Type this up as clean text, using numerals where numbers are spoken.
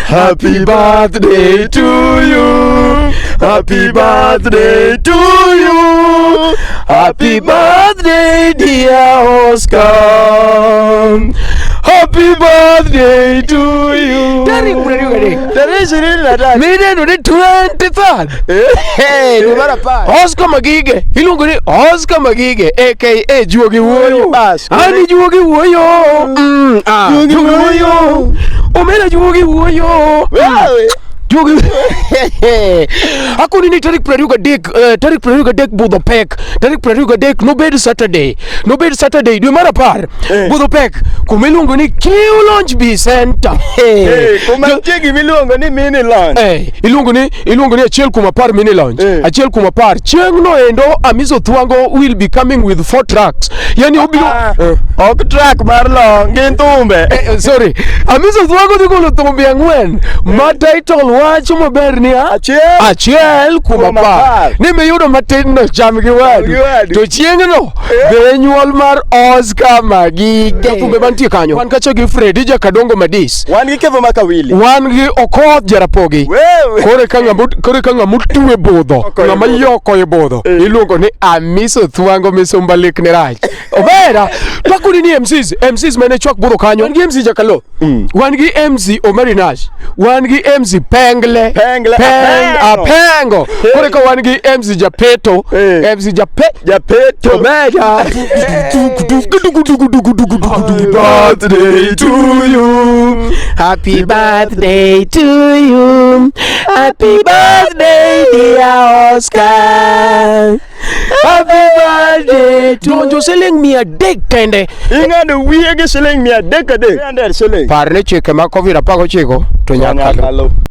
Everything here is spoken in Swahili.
Happy birthday to you. Happy birthday to you. Happy birthday, dear Oscar. Happy birthday to you. Tarehe 23rd. Hey, Oscar Magige. Iluongo ni Oscar Magige aka Juogi Wuoyo. Ani Juogi Wuoyo. Juogi Wuoyo. Omena Juogi Wuoyo. Juogi. Hakuni ni tarik 23 Budho Pek. Tarik 23 nobed Saturday dwe mar 10 Budho Pek kumiluongo ni Q Lounge B Center. Kuma chegi miluongo ni mini lounge. Iluongo ni achiel kuma par mini lounge. Achiel kuma par chieng'no endo Amizo Thwango will be coming with 4 tracks. Yani obiro ok track mar long gin thumbe. Sorry. Amizo Thwango dhi golo thumbe 4 ma title wacho maber ni achiel kuma par. Nimeyudo matin no cham gi wadu. To chieng'no be nyuol mar Oscar Magige. Thumbe mantie kanyo. Wan kacha gi Freddy Jakadongo Madis. Wan gi Kevo Makawili. Wan gi Okoth Jarapogi. Kore ka ng'ama tuwe budho. Ng'ama yoko e budho. Iluongo ni Amizo Thwango misumba lik ne rach. Obera. Pakuni ni MCs mane chwak budho kanyo. Wan gi MC Jakalo. Wan gi MC Omari Nash. Wan gi MC Pengle. Pengo. Kore ka wan gi MC Japeto. MC Japeto. Obera. Birthday to you. Happy birthday to you. Happy birthday, dear Oscar. Happy birthday to you. Siling mia dek kende. Ing'ado wiye gi siling 300 adek. Parne chike ma Covid 19 to nyakalo.